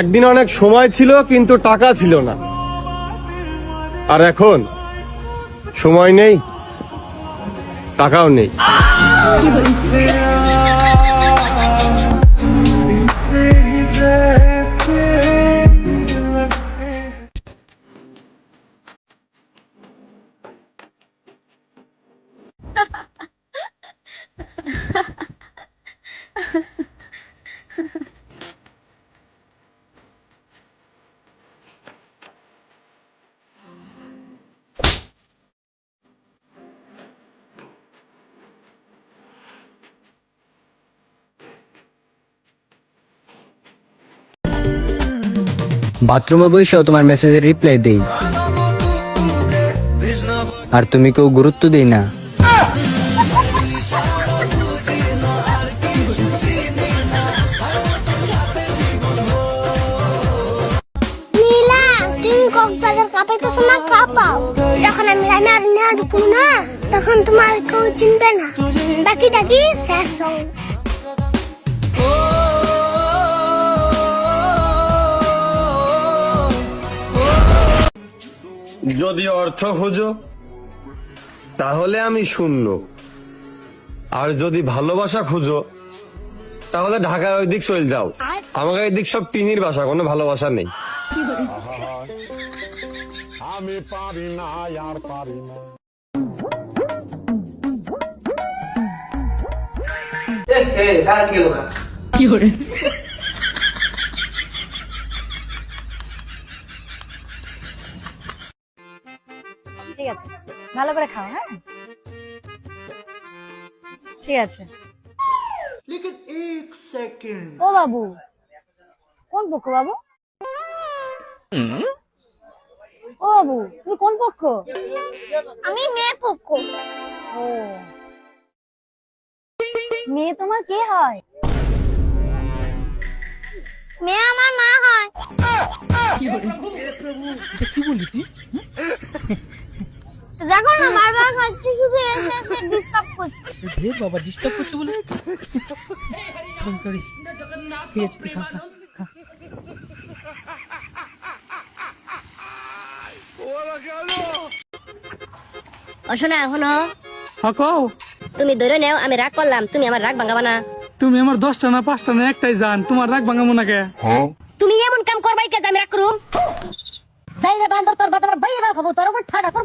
একদিন অনেক সময় ছিল কিন্তু টাকা ছিল না, আর এখন সময় নেই, টাকাও নেই। বাথরুমে বসেও তোমার মেসেজের রিপ্লাই দেই, আর তুমি কেউ গুরুত্ব দেই না। নীলা, তুমি কক্সবাজার কাঁপাইতেছো না, কাঁপাও। যখন আমি লাইনে আর না ঢুকবো না, তখন তোমার কেউ চিনবে না। ডাকি ডাকি শেষ সং। যদি অর্থ খোঁজো তাহলে আমি শূন্য, আর যদি ভালোবাসা খোঁজো তাহলে ঢাকার ওই দিক চলে যাও। আমাকে এই দিক সব টিনির বাসা, কোনো ভালোবাসা নেই। আমি পারি না, আর পারি না। ঠিক আছে, ভালো করে খাও। হ্যাঁ, ঠিক আছে। ও বাবু, কোন পক্ষ বাবু? ও বাবু, তুমি কোন পক্ষ? আমি মেয়ে পক্ষ। ও, মেয়ে তোমার কে হয়? মেয়ে আমার মা হয়। দেখো না, বারবার খাচ্ছি, শুধু এসে এসে ডিস্টার্ব করছে। বাবা ডিস্টার্ব করছে বলে সরি সরি, ঠিক আছে তুই খা খা খা। শোনা, এখনো হ্যাঁ কও। তুমি ধরে নেও, আমি রাগ করলাম, তুমি আমার রাগ ভাঙাবা না। তুমি আমার 10টা না 5টা না একটাই জান, তোমার রাগ ভাঙাবো না কে? তুমি এমন কাম করবাই কে যে আমি রাগ করুম? বাইরে বান্দর তোর বাবা বাইরে খাবো, তোর উপর ঠাডা তোর।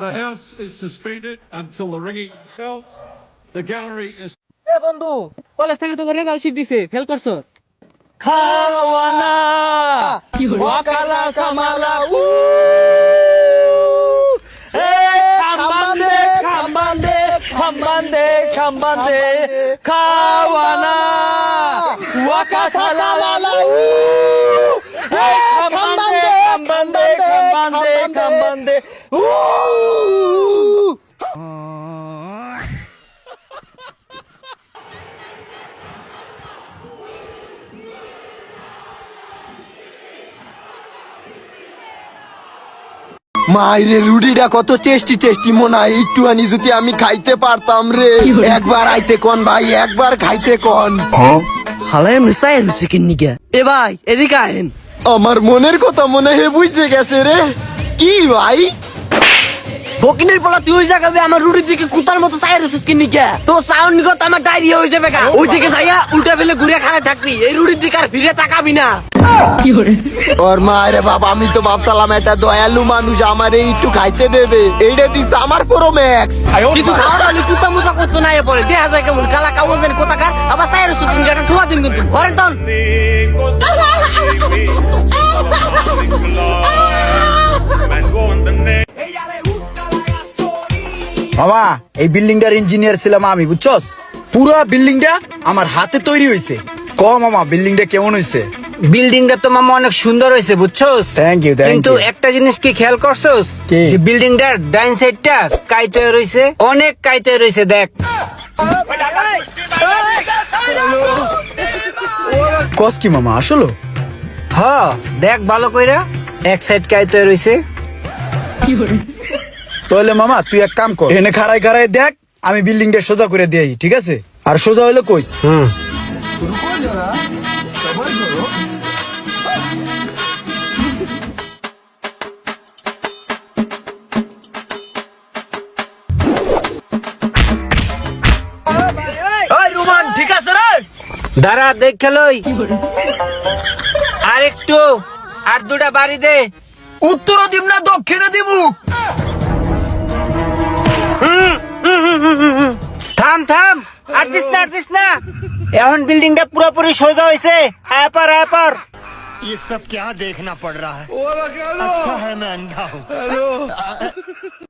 The house is suspended until the ringing bells. The gallery is. এ বন্ধু, কলেজ থেকে তো রেজাল্ট শিট দিছে, ফেল করছো। খাওয়ানা ওয়াকালা কামালা খাম্বান্দে খাম্বান্দে খাম্বান্দে খাম্বান্দে খাওয়ানা ওয়াকালা লালা খাম্বান্দে খাম্বান্দে খাম্বান্দে খাম্বান্দে মাইরে রুটিটা কত টেস্টি টেস্টি মনে হয়, একটুখানি যদি আমি খাইতে পারতাম রে। একবার আইতে কোন ভাই, একবার খাইতে কোন। হালাই মিসাই রুচি কিন্নি গে। এ ভাই এদিকে আহেন। আমার মনের কথা মনে হে বুঝে গেছে রে। কি ভাই? ফকিনের পোলা তুই ওই জায়গায় আমার রুটির দিকে কুতার মতো চাই রয়েছিস কি নিকে তো সাউন্ড নিগত আমার ডায়রিয়া হয়ে যাবে গা ওই দিকে যাইয়া উল্টা ফেলে ঘুরে খাড়ায় থাকবি এই রুটির দিকে আর ফিরে তাকাবি না ওর মা রে বাবা, আমি তো ভাবছিলাম একটা দয়ালু মানুষ আমার একটু খাইতে দেবে, এইটা দিছে আমার পুরো ম্যাক্স। কিছু খাওয়ার হলে কুতা মুতা করতো না পরে দেখা যায় কেমন কালা কাগজ জানি কোথা কার আবার চাই রয়েছিস তুমি একটা ঠুয়া দিন কিন্তু ঘরে তখন মামা এই বিল্ডিংটার ইঞ্জিনিয়ার ছিলাম আমি, বুঝছস? পুরো বিল্ডিংটা আমার হাতে তৈরি হয়েছে। ক মামা বিল্ডিংটা কেমন হয়েছে? বিল্ডিংটা তো মামা অনেক সুন্দর হয়েছে বুঝছোস। Thank you, thank কিন্তু you. একটা জিনিস কি খেয়াল করছোস কি? যে বিল্ডিংটার ডাইন সাইডটা কাইতে রয়েছে, অনেক কাইতে রয়েছে দেখ। কস কি মামা আসলো? হ দেখ ভালো কইরা, এক সাইড কাইতে রয়েছে। তাহলে মামা তুই এক কাম কর, এনে খাড়াই খাড়াই দেখ, আমি বিল্ডিংটা সোজা করে দিই, ঠিক আছে? আর সোজা হইলো কইস। হুম এই রোমান ঠিক আছে রে? দাঁড়া দেখ খেলই, আর একটু, আর দুটা বাড়ি দে। উত্তরও দিব না দক্ষিণে দিব? থাম থাম, আর দিস না, আর দিস না। এখন বিল্ডিংটা পুরোপুরি সোজা হয়েছে। আপার আপার ये सब क्या देखना पड़ रहा है अच्छा है मैं अंधा हूँ